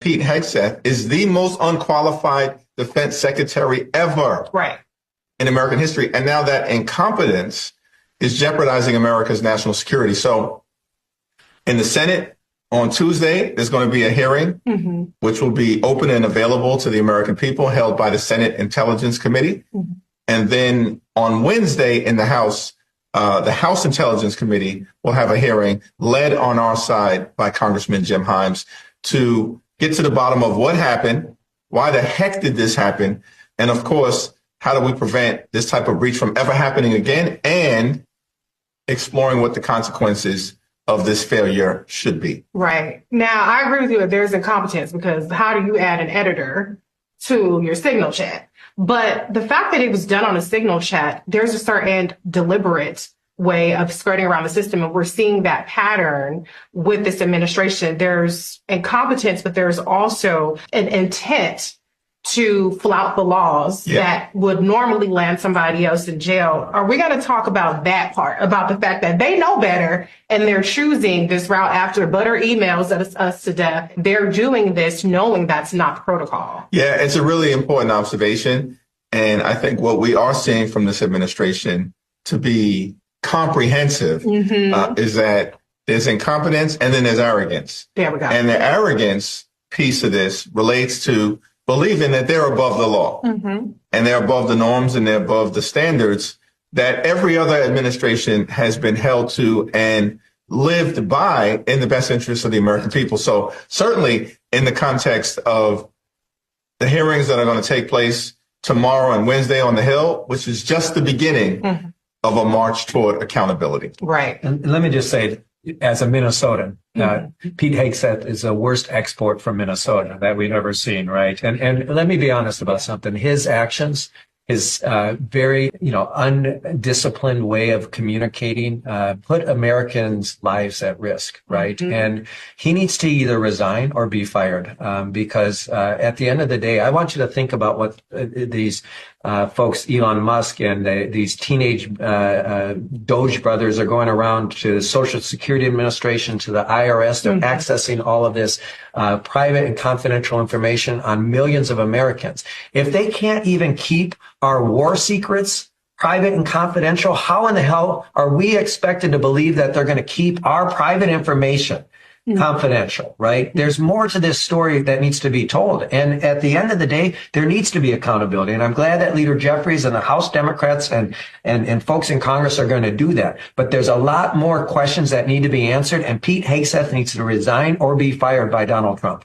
Pete Hegseth is the most unqualified defense secretary ever in American history. And now that incompetence is jeopardizing America's national security. So in the Senate on Tuesday, there's going to be a hearing, which will be open and available to the American people, held by the Senate Intelligence Committee. And then on Wednesday in the House Intelligence Committee will have a hearing led on our side by Congressman Jim Himes to get to the bottom of what happened, why the heck did this happen, and of course, how do we prevent this type of breach from ever happening again, and exploring what the consequences of this failure should be. Right. Now, I agree with you that there's incompetence, because how do you add an editor to your Signal chat? But the fact that it was done on a Signal chat, there's a certain deliberate way of skirting around the system. And we're seeing that pattern with this administration. There's incompetence, but there's also an intent to flout the laws that would normally land somebody else in jail. Are we going to talk about that part, about the fact that they know better and they're choosing this route after butter emails us to death? They're doing this knowing that's not protocol. Yeah, it's a really important observation. And I think what we are seeing from this administration to be comprehensive is that there's incompetence and then there's arrogance. There we go. And the arrogance piece of this relates to believing that they're above the law and they're above the norms and they're above the standards that every other administration has been held to and lived by in the best interest of the American people. So certainly in the context of the hearings that are going to take place tomorrow and Wednesday on the Hill, which is just the beginning of a march toward accountability. Right. And let me just say, as a Minnesotan, Pete Hegseth is the worst export from Minnesota that we've ever seen, right? And let me be honest about something. His actions, his very, undisciplined way of communicating, put Americans' lives at risk, right? And he needs to either resign or be fired, because at the end of the day, I want you to think about what these folks, Elon Musk and these teenage Doge brothers are going around to the Social Security Administration, to the IRS. They're accessing all of this private and confidential information on millions of Americans. If they can't even keep our war secrets private and confidential, how in the hell are we expected to believe that they're going to keep our private information confidential, right? There's more to this story that needs to be told. And at the end of the day, there needs to be accountability. And I'm glad that Leader Jeffries and the House Democrats and folks in Congress are going to do that. But there's a lot more questions that need to be answered. And Pete Hegseth needs to resign or be fired by Donald Trump.